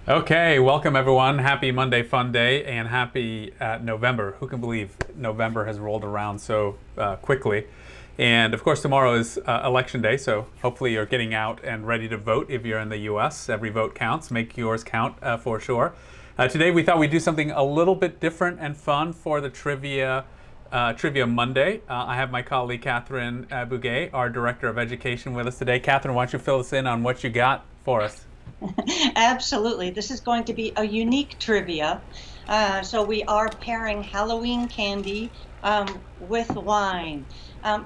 Okay, welcome everyone. Happy Monday Fun Day and happy November. Who can believe November has rolled around so quickly? And of course, tomorrow is Election Day, so hopefully you're getting out and ready to vote if you're in the US. Every vote counts. Make yours count for sure. Today we thought we'd do something a little bit different and fun for the Trivia Monday. I have my colleague Catherine Bouguet, our Director of Education, with us today. Catherine, why don't you fill us in on what you got for us? Absolutely. This is going to be a unique trivia. So we are pairing Halloween candy with wine.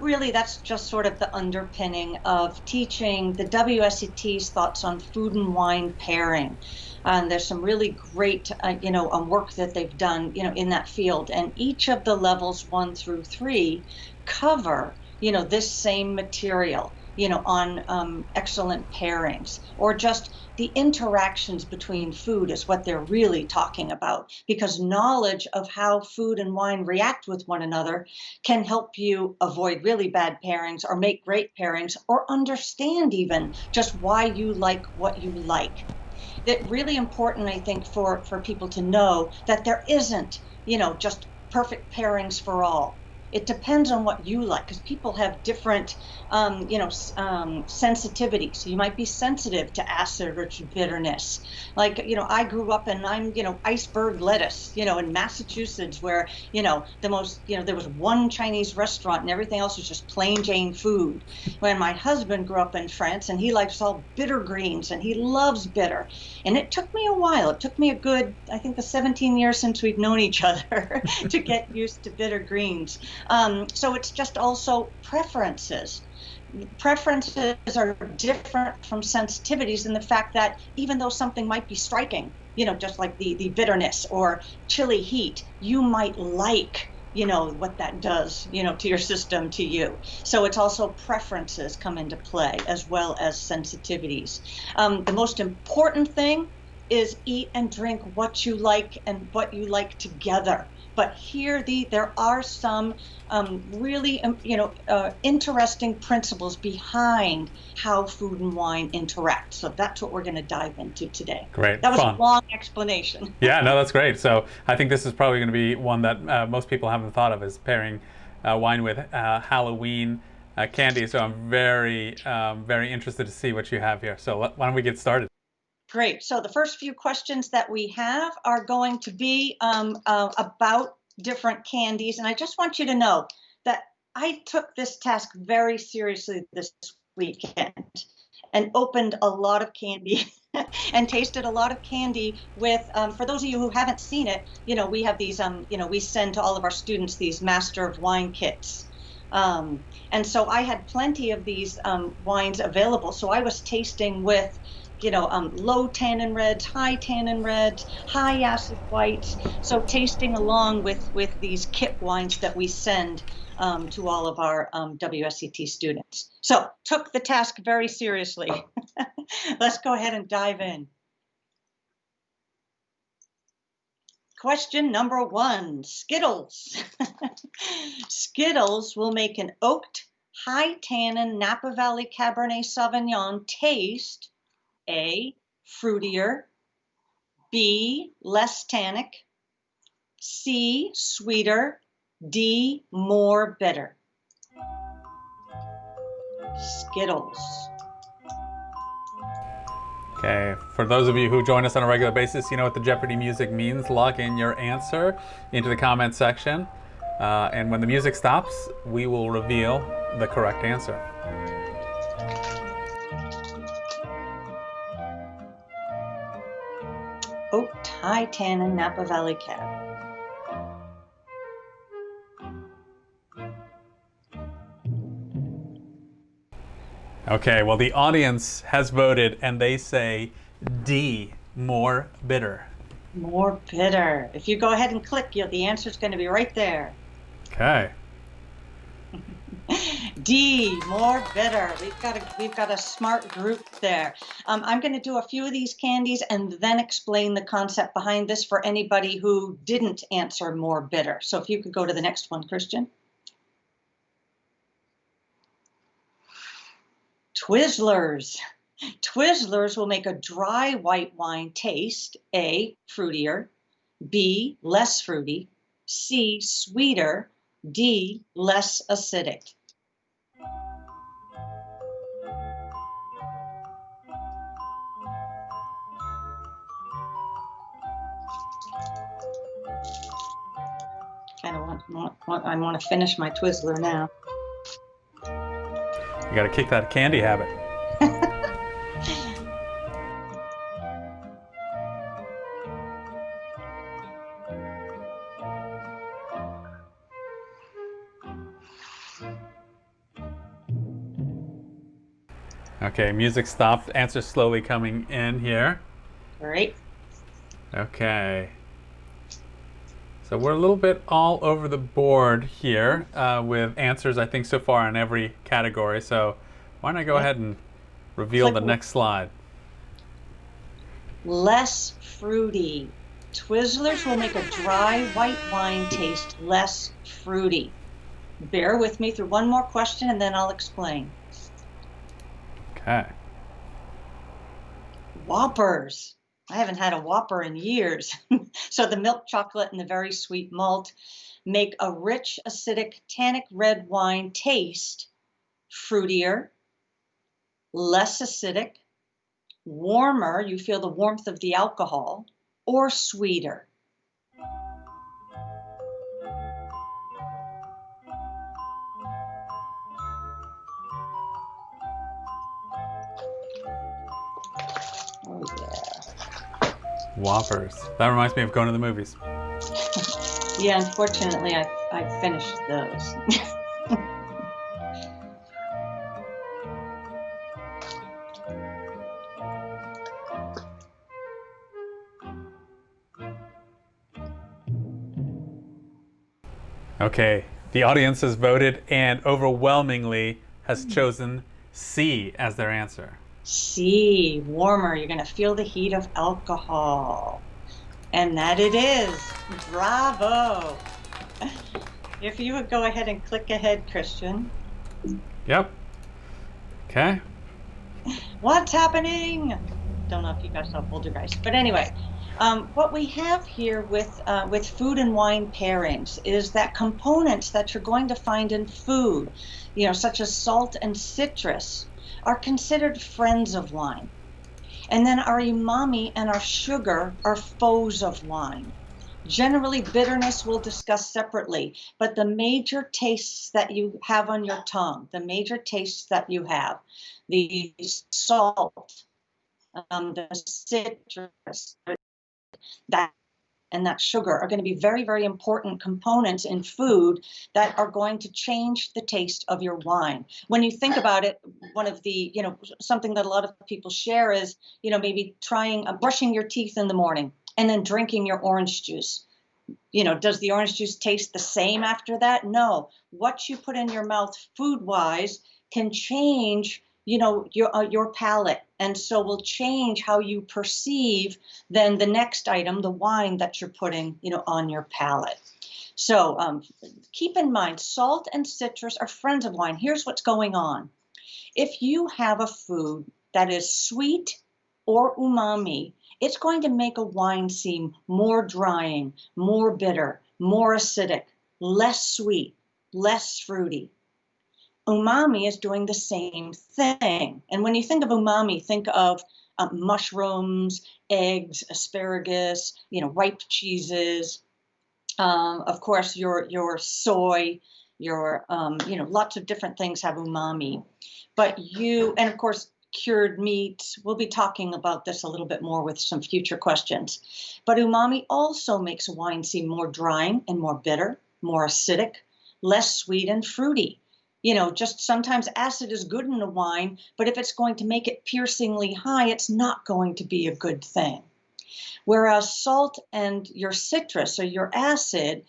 Really, that's just sort of the underpinning of teaching the WSET's thoughts on food and wine pairing. There's some really great, work that they've done, in that field. And each of the levels 1 through 3 cover, this same material, on excellent pairings, or just the interactions between food is what they're really talking about, because knowledge of how food and wine react with one another can help you avoid really bad pairings or make great pairings, or understand even just why you like what you like. That really important, I think, for people to know that there isn't, just perfect pairings for all. It depends on what you like, because people have different, sensitivities. So you might be sensitive to acid or to bitterness. Like, I grew up and I'm, iceberg lettuce, in Massachusetts, where, there was one Chinese restaurant and everything else was just plain Jane food. When my husband grew up in France and he likes all bitter greens and he loves bitter. And it took me a while. It took me a good, I think, the 17 years since we've known each other to get used to bitter greens. So it's just also preferences. Preferences are different from sensitivities in the fact that even though something might be striking, just like the bitterness or chili heat, you might like, what that does, to your system, to you. So it's also preferences come into play as well as sensitivities. The most important thing is eat and drink what you like and what you like together. But here, there are some really, interesting principles behind how food and wine interact. So that's what we're going to dive into today. Great, That was a fun. long explanation. Yeah, no, that's great. So I think this is probably going to be one that most people haven't thought of, is pairing wine with Halloween candy. So I'm very interested to see what you have here. So why don't we get started? Great. So the first few questions that we have are going to be about different candies. And I just want you to know that I took this task very seriously this weekend and opened a lot of candy and tasted a lot of candy with, for those of you who haven't seen it, we have these, we send to all of our students these Master of Wine kits. And so I had plenty of these wines available. So I was tasting with, low tannin reds, high tannin reds, high acid whites. So tasting along with these kit wines that we send to all of our WSET students. So took the task very seriously. Let's go ahead and dive in. Question number 1, Skittles. Skittles will make an oaked, high tannin Napa Valley Cabernet Sauvignon taste A, fruitier, B, less tannic, C, sweeter, D, more bitter. Skittles. Okay, for those of you who join us on a regular basis, you know what the Jeopardy music means. Log in your answer into the comment section. And when the music stops, we will reveal the correct answer. Oaked, high tannin Napa Valley Cab. Okay, well, the audience has voted and they say D, more bitter. More bitter. If you go ahead and click, the answer is going to be right there. Okay. D, more bitter. We've got a smart group there. I'm going to do a few of these candies and then explain the concept behind this for anybody who didn't answer more bitter. So if you could go to the next one, Christian. Twizzlers. Twizzlers will make a dry white wine taste A, fruitier, B, less fruity, C, sweeter, D, less acidic. Kind of I want to finish my Twizzler now. You got to kick that candy habit. Okay, music stopped. Answers slowly coming in here. All right. Okay. So we're a little bit all over the board here with answers, I think, so far in every category. So why don't I go ahead and reveal the next slide? Less fruity. Twizzlers will make a dry white wine taste less fruity. Bear with me through one more question and then I'll explain. Okay. Whoppers. I haven't had a Whopper in years. So the milk chocolate and the very sweet malt make a rich, acidic, tannic red wine taste fruitier, less acidic, warmer, you feel the warmth of the alcohol, or sweeter. Oh, yeah. Whoppers. That reminds me of going to the movies. Yeah, unfortunately, I finished those. Okay, the audience has voted and overwhelmingly has chosen C as their answer. C, warmer. You're going to feel the heat of alcohol. And that it is. Bravo. If you would go ahead and click ahead, Christian. Yep. Okay. What's happening? Don't know if you guys saw Poltergeist, but anyway, what we have here with food and wine pairings is that components that you're going to find in food, such as salt and citrus, are considered friends of wine. And then our umami and our sugar are foes of wine. Generally, bitterness we'll discuss separately, but the major tastes that you have on your tongue, the salt, the citrus, that sugar are going to be very, very important components in food that are going to change the taste of your wine. When you think about it, one of the, something that a lot of people share is, maybe trying brushing your teeth in the morning and then drinking your orange juice. Does the orange juice taste the same after that? No. What you put in your mouth food-wise can change, your palate, and so will change how you perceive then the next item, the wine that you're putting, on your palate. So keep in mind, salt and citrus are friends of wine. Here's what's going on. If you have a food that is sweet or umami, it's going to make a wine seem more drying, more bitter, more acidic, less sweet, less fruity. Umami is doing the same thing. And when you think of umami, think of mushrooms, eggs, asparagus, ripe cheeses, of course, your soy, lots of different things have umami. And of course, cured meats. We'll be talking about this a little bit more with some future questions. But umami also makes wine seem more drying and more bitter, more acidic, less sweet and fruity. Just sometimes acid is good in a wine, but if it's going to make it piercingly high, it's not going to be a good thing. Whereas salt and your citrus or your acid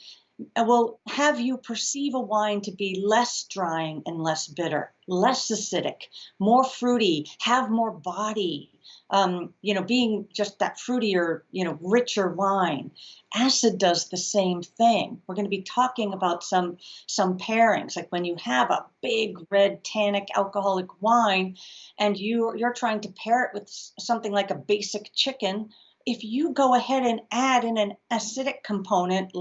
will have you perceive a wine to be less drying and less bitter, less acidic, more fruity, have more body, being just that fruitier, richer wine. Acid does the same thing. We're going to be talking about some pairings, like when you have a big red tannic alcoholic wine and you're trying to pair it with something like a basic chicken. If you go ahead and add in an acidic component,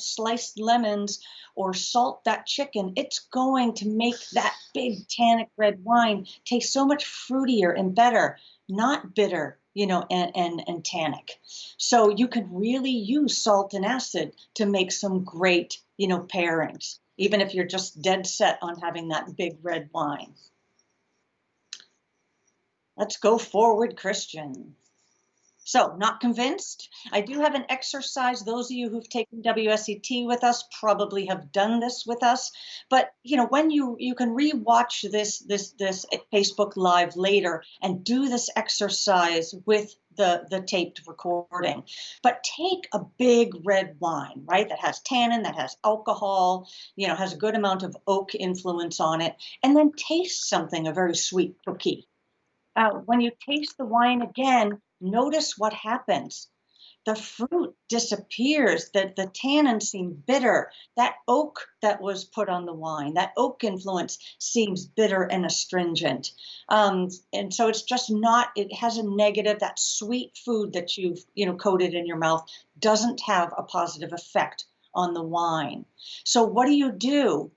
sliced lemons, or salt that chicken, it's going to make that big tannic red wine taste so much fruitier and better, not bitter, and tannic. So you can really use salt and acid to make some great, pairings, even if you're just dead set on having that big red wine. Let's go forward, Christian. So, not convinced? I do have an exercise. Those of you who've taken WSET with us probably have done this with us. But when you can rewatch this Facebook Live later and do this exercise with the taped recording. But take a big red wine, right? That has tannin, that has alcohol, has a good amount of oak influence on it, and then taste something, a very sweet cookie. When you taste the wine again, notice what happens. The fruit disappears, the tannins seem bitter. That oak that was put on the wine, that oak influence seems bitter and astringent. And so it's just not, it has a negative, that sweet food that you've, coated in your mouth doesn't have a positive effect on the wine. So what do?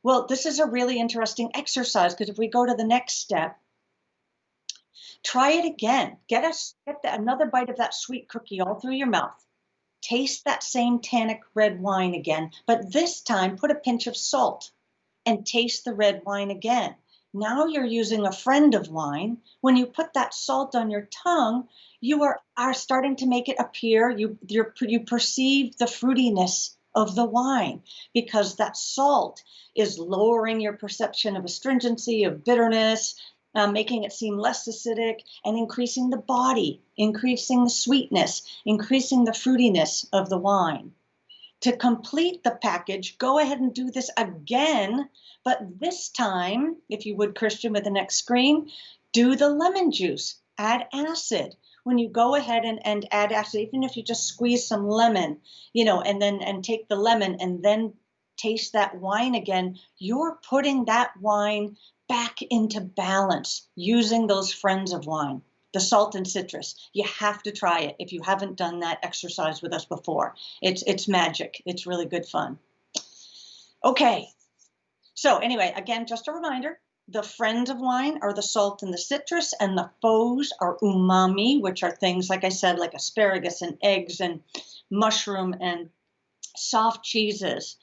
Well, this is a really interesting exercise, because if we go to the next step, try it again. Get another bite of that sweet cookie all through your mouth. Taste that same tannic red wine again, but this time put a pinch of salt and taste the red wine again. Now you're using a friend of wine. When you put that salt on your tongue, you are starting to make it appear, you perceive the fruitiness of the wine, because that salt is lowering your perception of astringency, of bitterness, making it seem less acidic, and increasing the body, increasing the sweetness, increasing the fruitiness of the wine. To complete the package, go ahead and do this again, but this time, if you would, Christian, with the next screen, do the lemon juice, add acid. When you go ahead and add acid, even if you just squeeze some lemon, and take the lemon and then taste that wine again, you're putting that wine back into balance using those friends of wine, the salt and citrus. You have to try it if you haven't done that exercise with us before. It's magic. It's really good fun. Okay. So anyway, again, just a reminder, the friends of wine are the salt and the citrus, and the foes are umami, which are things, like I said, like asparagus and eggs and mushroom and soft cheeses.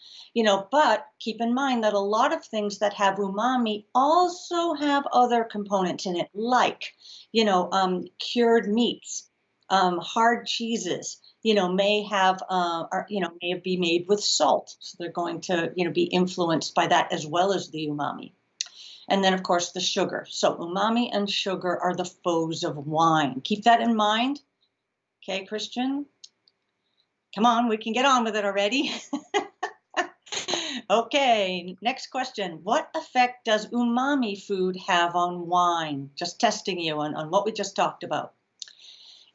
But keep in mind that a lot of things that have umami also have other components in it, like, cured meats, hard cheeses, may be made with salt. So they're going to, be influenced by that as well as the umami. And then, of course, the sugar. So umami and sugar are the foes of wine. Keep that in mind. Okay, Christian? Come on, we can get on with it already. Okay, next question. What effect does umami food have on wine? Just testing you on what we just talked about.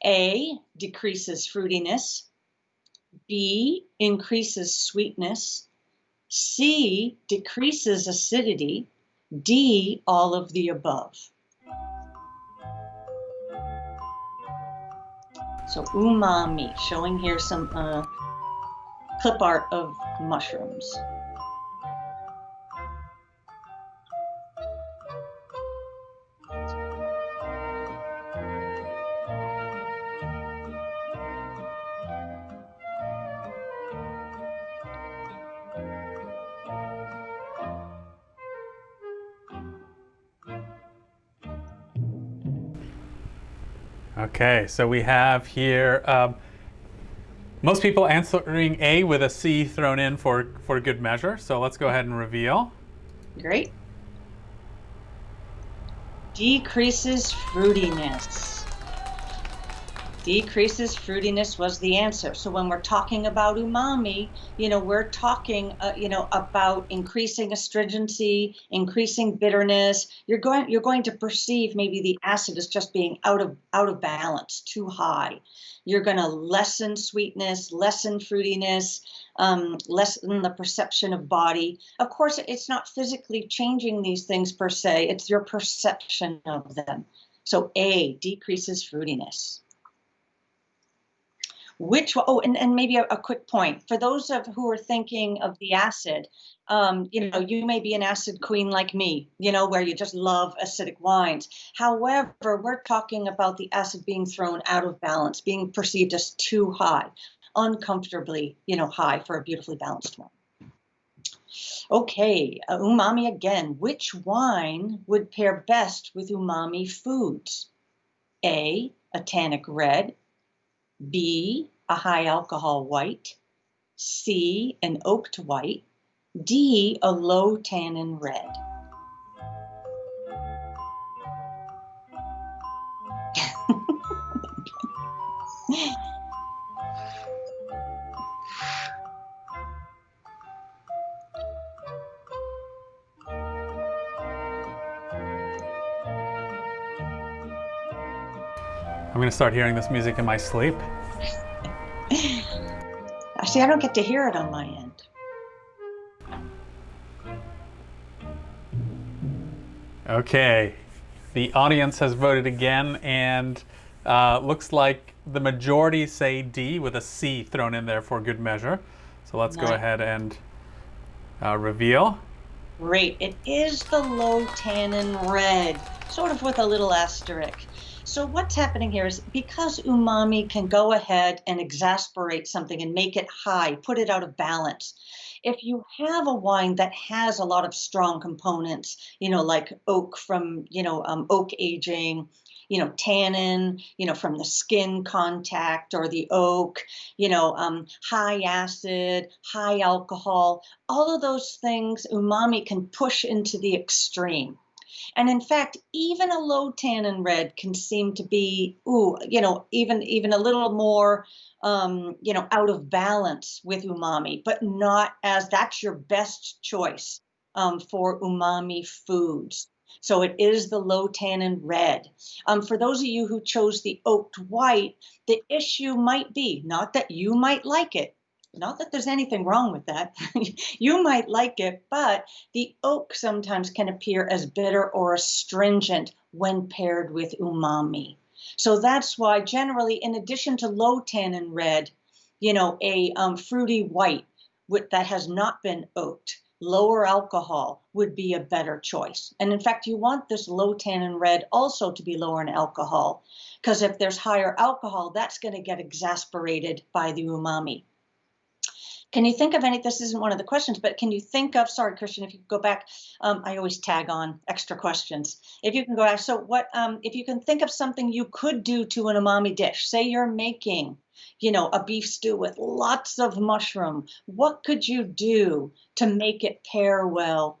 A, decreases fruitiness. B, increases sweetness. C, decreases acidity. D, all of the above. So umami, showing here some clip art of mushrooms. Okay, so we have here most people answering A with a C thrown in for good measure. So let's go ahead and reveal. Great. Decreases fruitiness. Decreases fruitiness was the answer. So when we're talking about umami, we're talking, about increasing astringency, increasing bitterness. You're going to perceive maybe the acid as just being out of balance, too high. You're going to lessen sweetness, lessen fruitiness, lessen the perception of body. Of course, it's not physically changing these things per se. It's your perception of them. So A, decreases fruitiness. And maybe a quick point for those who are thinking of the acid, you may be an acid queen like me, where you just love acidic wines. However, we're talking about the acid being thrown out of balance, being perceived as too high, uncomfortably, high for a beautifully balanced wine. Okay, umami again. Which wine would pair best with umami foods? A tannic red. B, a high alcohol white. C, an oaked white. D, a low tannin red. I'm going to start hearing this music in my sleep. See, I don't get to hear it on my end. Okay, the audience has voted again, and looks like the majority say D with a C thrown in there for good measure. So let's go ahead and reveal. Great. It is the low tannin red, sort of with a little asterisk. So what's happening here is because umami can go ahead and exasperate something and make it high, put it out of balance. If you have a wine that has a lot of strong components, like oak from, oak aging, tannin, from the skin contact or the oak, high acid, high alcohol, all of those things umami can push into the extreme. And in fact, even a low tannin red can seem to be, even a little more, out of balance with umami, but not as that's your best choice for umami foods. So it is the low tannin red. For those of you who chose the oaked white, the issue might be not that you might like it. Not that there's anything wrong with that. You might like it, but the oak sometimes can appear as bitter or astringent when paired with umami. So that's why generally, in addition to low tannin red, a fruity white that has not been oaked, lower alcohol would be a better choice. And in fact, you want this low tannin red also to be lower in alcohol, because if there's higher alcohol, that's going to get exasperated by the umami. Can you think of any, this isn't one of the questions, but can you think of, sorry, Christian, if you go back, I always tag on extra questions. If you can go back, so if you can think of something you could do to an umami dish, say you're making, a beef stew with lots of mushroom, what could you do to make it pair well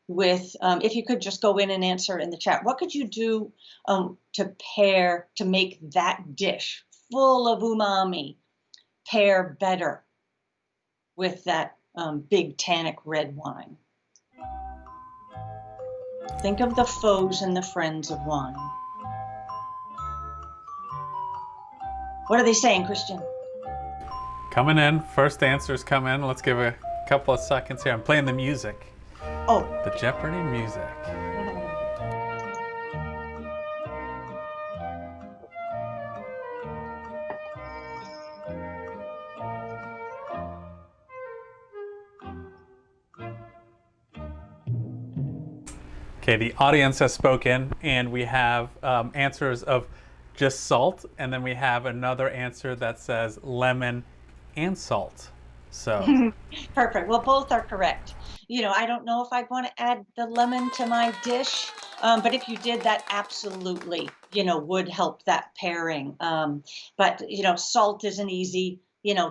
with, if you could just go in and answer in the chat, what could you do to make that dish full of umami pair better with that big tannic red wine? Think of the foes and the friends of wine. What are they saying, Christian? Coming in, first answers come in. Let's give a couple of seconds here. I'm playing the music. Oh. The Jeopardy music. Okay, the audience has spoken, and we have answers of just salt, and then we have another answer that says lemon and salt. So perfect. Well, both are correct. I don't know if I'd want to add the lemon to my dish, but if you did, that absolutely, would help that pairing. But salt isn't easy.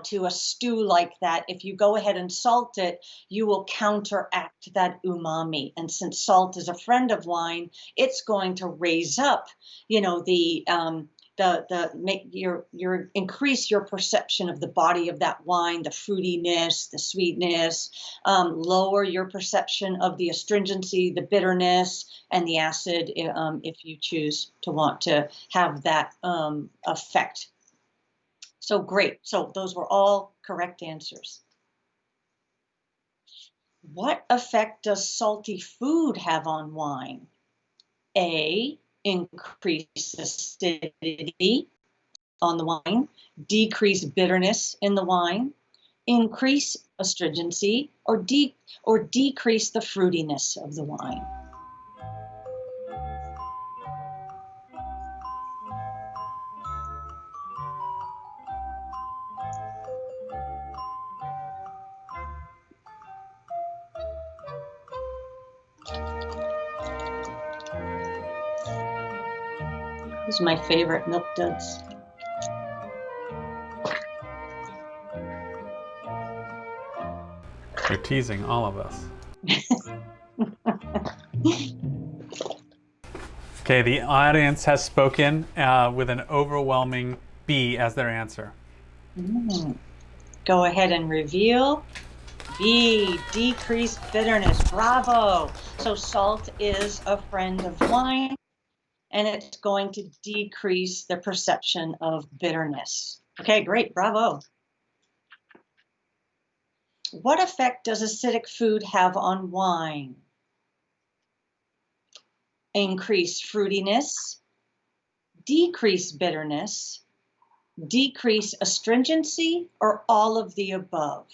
To a stew like that, if you go ahead and salt it, you will counteract that umami. And since salt is a friend of wine, it's going to raise up, the make your increase your perception of the body of that wine, the fruitiness, the sweetness, lower your perception of the astringency, the bitterness, and the acid, if you choose to want to have that effect. So great. So those were all correct answers. What effect does salty food have on wine? A, increase acidity on the wine, decrease bitterness in the wine, increase astringency, or decrease the fruitiness of the wine. These are my favorite milk duds. You're teasing all of us. Okay, the audience has spoken with an overwhelming B as their answer. Go ahead and reveal. B, decreased bitterness. Bravo. So salt is a friend of wine, and it's going to decrease the perception of bitterness. Okay, great. Bravo. What effect does acidic food have on wine? Increase fruitiness, decrease bitterness, decrease astringency, or all of the above?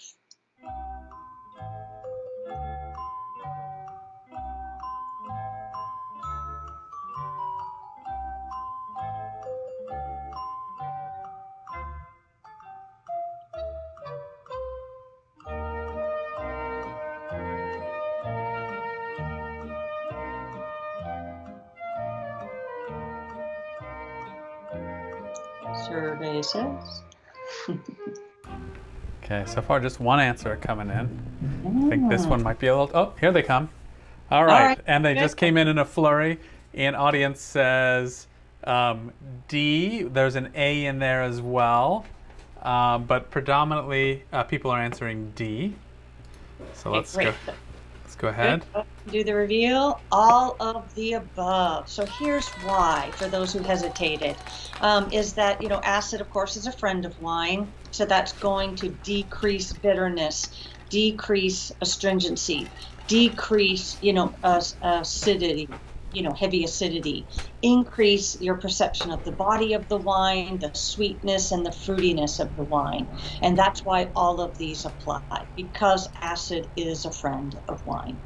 Survey says. Okay, so far just one answer coming in. I think this one might be a little, oh, here they come. All right, and they just came in a flurry. And audience says D, there's an A in there as well. But predominantly people are answering D. So let's go ahead. Do the reveal. All of the above. So here's why, for those who hesitated, is that, acid, of course, is a friend of wine. So that's going to decrease bitterness, decrease astringency, decrease, acidity, heavy acidity, increase your perception of the body of the wine, the sweetness and the fruitiness of the wine. And that's why all of these apply, because acid is a friend of wine.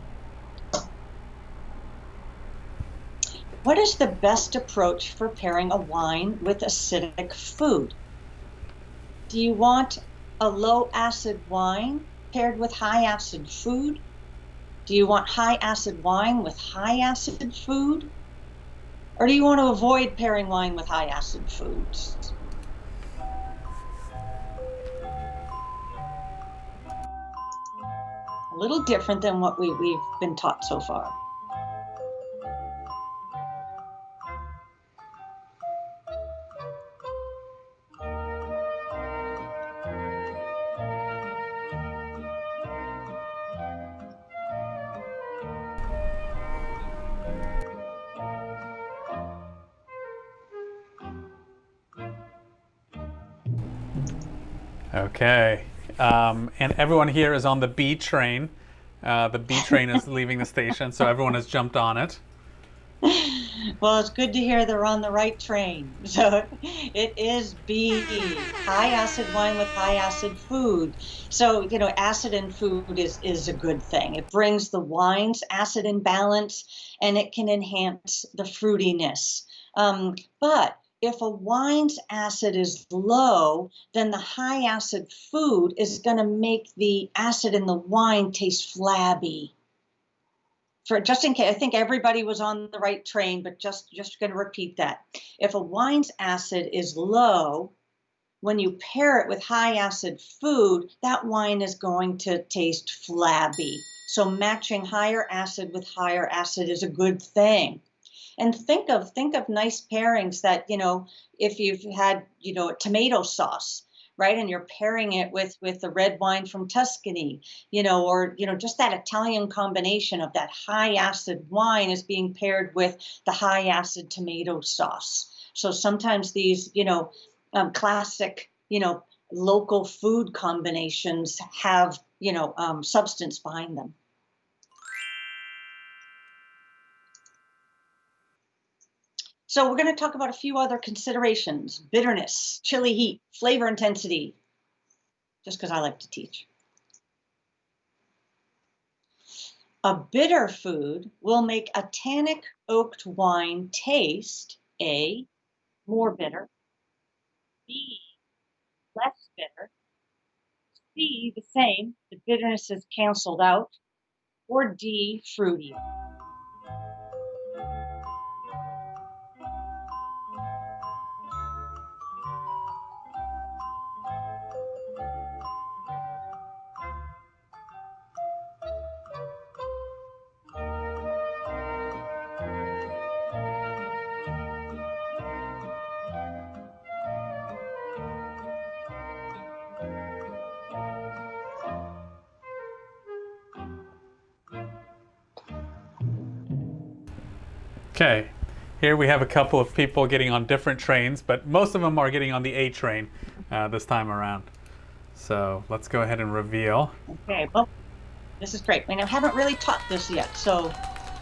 What is the best approach for pairing a wine with acidic food? Do you want a low acid wine paired with high acid food? Do you want high acid wine with high acid food? Or do you want to avoid pairing wine with high acid foods? A little different than what we've been taught so far. Okay, and everyone here is on the B train. The B train is leaving the station, so everyone has jumped on it. Well, it's good to hear they're on the right train. So it is B, high acid wine with high acid food. So, acid in food is a good thing. It brings the wine's acid in balance, and it can enhance the fruitiness. But if a wine's acid is low, then the high acid food is going to make the acid in the wine taste flabby. Just in case, I think everybody was on the right train, but just going to repeat that. If a wine's acid is low, when you pair it with high acid food, that wine is going to taste flabby. So matching higher acid with higher acid is a good thing. And think of nice pairings that, if you've had, a tomato sauce, right? And you're pairing it with the red wine from Tuscany, or just that Italian combination of that high acid wine is being paired with the high acid tomato sauce. So sometimes these, classic, local food combinations have, substance behind them. So we're going to talk about a few other considerations: bitterness, chili heat, flavor intensity, just because I like to teach. A bitter food will make a tannic oaked wine taste A, more bitter, B, less bitter, C, the same, the bitterness is canceled out, or D, fruitier. Okay, here we have a couple of people getting on different trains, but most of them are getting on the A train this time around. So let's go ahead and reveal. Okay, well, this is great. I haven't really taught this yet, so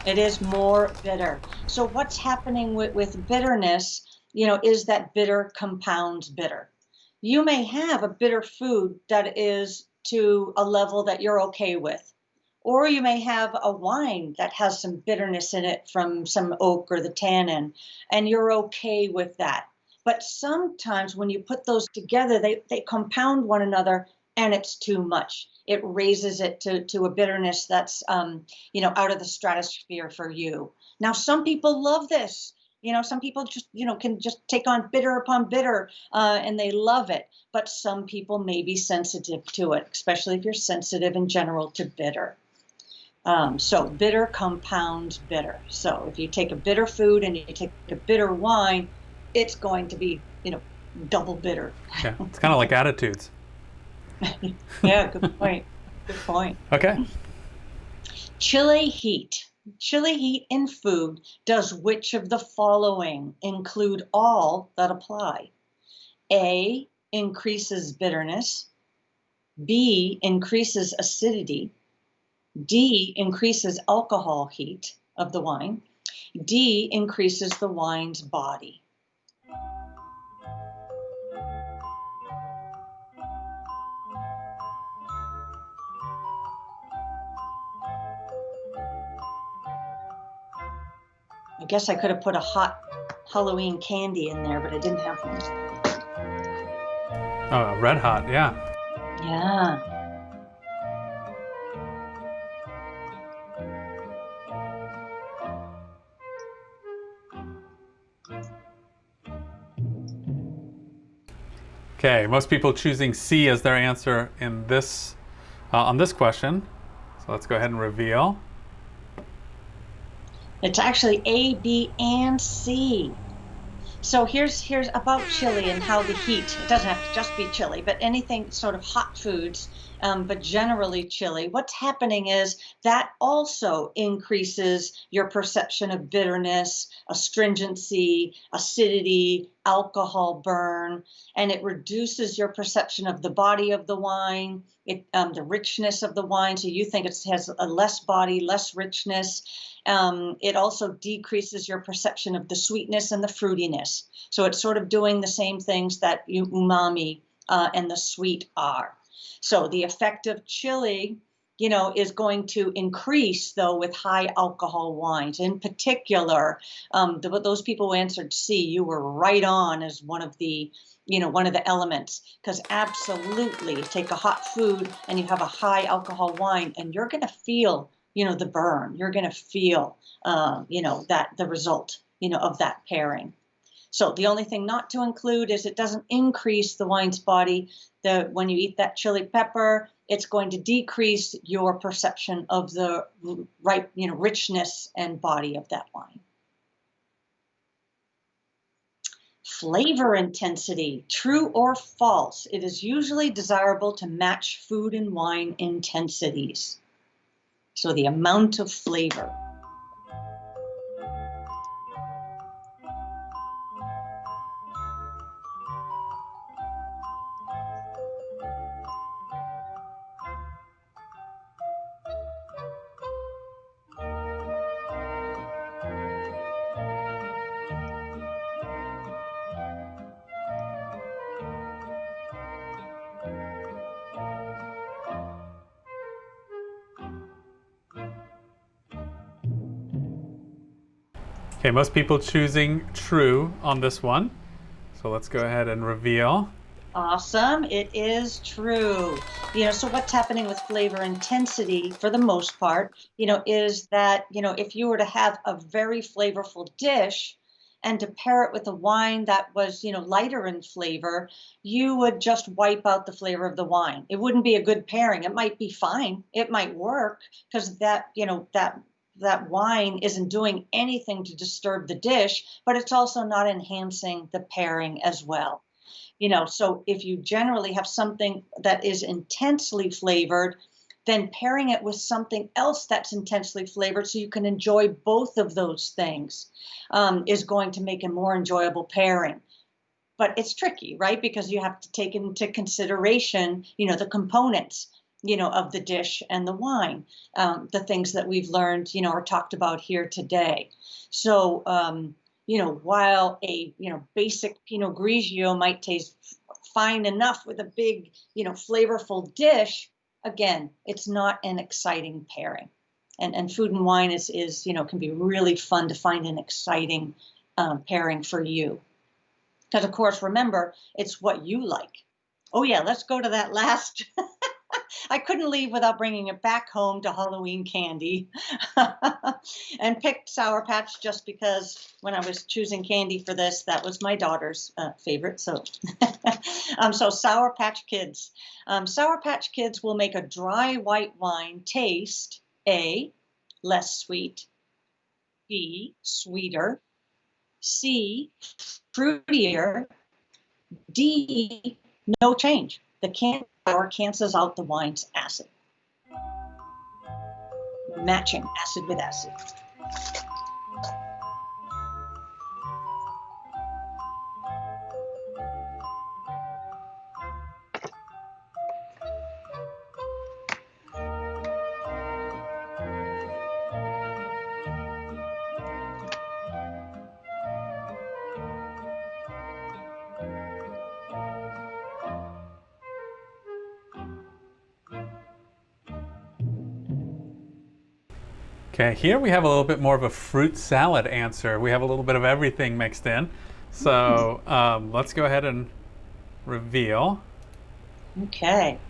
it is more bitter. So what's happening with bitterness, is that bitter compounds bitter. You may have a bitter food that is to a level that you're okay with, or you may have a wine that has some bitterness in it from some oak or the tannin, and you're okay with that. But sometimes when you put those together, they compound one another, and it's too much. It raises it to a bitterness that's out of the stratosphere for you. Now, some people love this. Some people just can just take on bitter upon bitter, and they love it. But some people may be sensitive to it, especially if you're sensitive in general to bitter. So bitter compounds bitter. So if you take a bitter food and you take a bitter wine, it's going to be, double bitter. Yeah, it's kind of like attitudes. Yeah, good point. Good point. Okay. Chili heat. Chili heat in food does which of the following? Include all that apply. A, increases bitterness. B, increases acidity. D, increases alcohol heat of the wine. D, increases the wine's body. I guess I could have put a hot Halloween candy in there, but I didn't have one. Oh, red hot, yeah. Yeah. Okay, most people choosing C as their answer in this on this question. So let's go ahead and reveal. It's actually A, B, and C. So here's about chili and how the heat, it doesn't have to just be chili, but anything sort of hot foods, but generally chili. What's happening is that also increases your perception of bitterness, astringency, acidity, alcohol burn, and it reduces your perception of the body of the wine, the richness of the wine. So you think it has a less body, less richness. It also decreases your perception of the sweetness and the fruitiness. So it's sort of doing the same things that umami and the sweet are. So the effect of chili, is going to increase, though, with high alcohol wines. In particular, those people who answered C, you were right on as one of the elements, because absolutely take a hot food and you have a high alcohol wine and you're going to feel the burn. You're going to feel, that the result, of that pairing. So the only thing not to include is it doesn't increase the wine's body. When you eat that chili pepper, it's going to decrease your perception of the richness and body of that wine. Flavor intensity, true or false? It is usually desirable to match food and wine intensities. So the amount of flavor. Okay, most people choosing true on this one. So let's go ahead and reveal. Awesome. It is true. So what's happening with flavor intensity for the most part, is that, if you were to have a very flavorful dish and to pair it with a wine that was, lighter in flavor, you would just wipe out the flavor of the wine. It wouldn't be a good pairing. It might be fine. It might work because that wine isn't doing anything to disturb the dish, but it's also not enhancing the pairing as well. So if you generally have something that is intensely flavored, then pairing it with something else that's intensely flavored so you can enjoy both of those things is going to make a more enjoyable pairing. But it's tricky, right? Because you have to take into consideration, the components, of the dish and the wine, the things that we've learned, or talked about here today. So, while a, basic Pinot Grigio might taste fine enough with a big, flavorful dish, again, it's not an exciting pairing. And food and wine is can be really fun to find an exciting pairing for you. Because, of course, remember, it's what you like. Oh, yeah, let's go to that last. I couldn't leave without bringing it back home to Halloween candy and picked Sour Patch just because when I was choosing candy for this, that was my daughter's favorite. So, so Sour Patch Kids. Sour Patch Kids will make a dry white wine taste A, less sweet, B, sweeter, C, fruitier, D, no change. The candy sour cancels out the wine's acid. Matching acid with acid. Okay, here we have a little bit more of a fruit salad answer. We have a little bit of everything mixed in. So let's go ahead and reveal. Okay.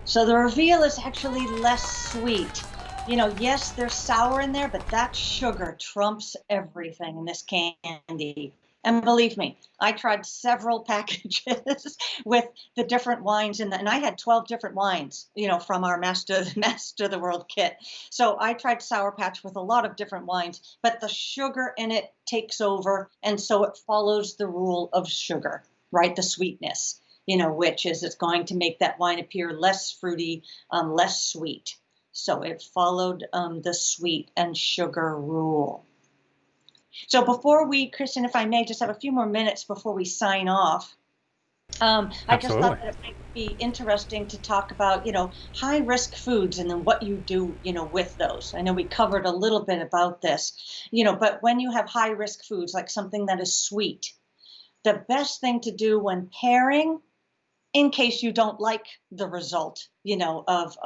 So the reveal is actually less sweet. Yes, there's sour in there, but that sugar trumps everything in this candy. And believe me, I tried several packages with the different wines and I had 12 different wines, from our Master of the World kit. So I tried Sour Patch with a lot of different wines, but the sugar in it takes over. And so it follows the rule of sugar, right? The sweetness, which is it's going to make that wine appear less fruity, less sweet. So it followed the sweet and sugar rule. So before we, Kristen, if I may, just have a few more minutes before we sign off. I just thought that it might be interesting to talk about, high risk foods and then what you do, with those. I know we covered a little bit about this, but when you have high risk foods, like something that is sweet, the best thing to do when pairing, in case you don't like the result, of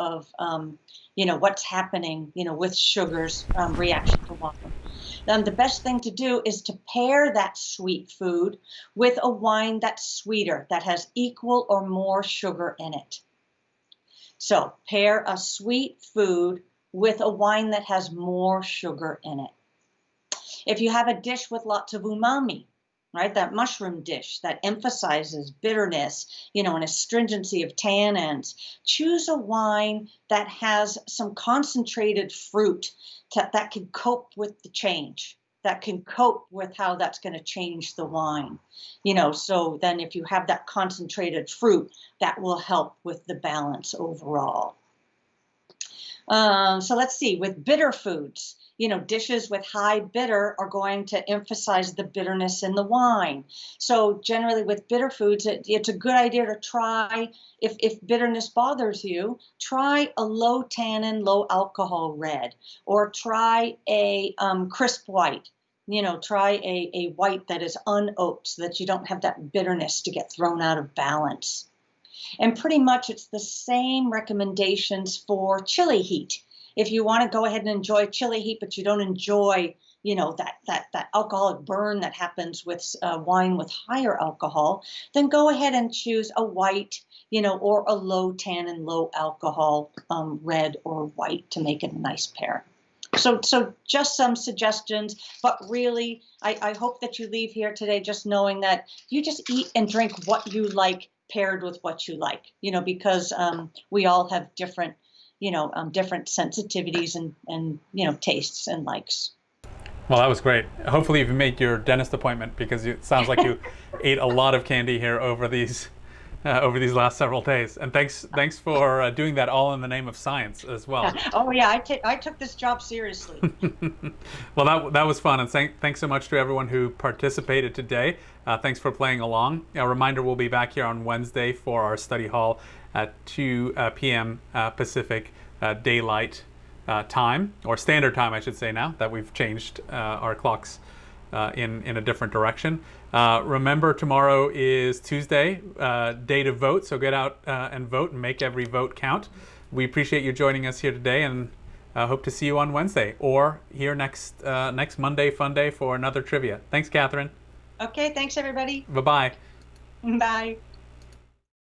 what's happening, with sugar's reaction to wine. The best thing to do is to pair that sweet food with a wine that's sweeter, that has equal or more sugar in it. So pair a sweet food with a wine that has more sugar in it. If you have a dish with lots of umami, right, that mushroom dish that emphasizes bitterness, and astringency of tannins, choose a wine that has some concentrated fruit that can cope with the change. that can cope with how that's going to change the wine. So then if you have that concentrated fruit, that will help with the balance overall. So let's see, with bitter foods, dishes with high bitter are going to emphasize the bitterness in the wine. So generally with bitter foods, it's a good idea to try, if bitterness bothers you, try a low tannin, low alcohol red, or try a crisp white. Try a white that is unoaked so that you don't have that bitterness to get thrown out of balance. And pretty much it's the same recommendations for chili heat. If you want to go ahead and enjoy chili heat, but you don't enjoy, that alcoholic burn that happens with wine with higher alcohol, then go ahead and choose a white, or a low tannin, low alcohol red or white to make it a nice pairing. So just some suggestions, but really, I hope that you leave here today just knowing that you just eat and drink what you like paired with what you like, because we all have different, different sensitivities and tastes and likes. Well, that was great. Hopefully you've made your dentist appointment, because it sounds like you ate a lot of candy here over these last several days. And thanks for doing that all in the name of science as well. Oh yeah, I took this job seriously. Well, that was fun, and thanks so much to everyone who participated today. Thanks for playing along. A reminder, we'll be back here on Wednesday for our study hall at 2 p.m. Pacific daylight time, or standard time, I should say, now that we've changed our clocks in a different direction. Remember, tomorrow is Tuesday, day to vote, so get out and vote and make every vote count. We appreciate you joining us here today, and hope to see you on Wednesday, or here next Monday, Fun Day, for another trivia. Thanks, Catherine. Okay, thanks everybody. Bye-bye. Bye.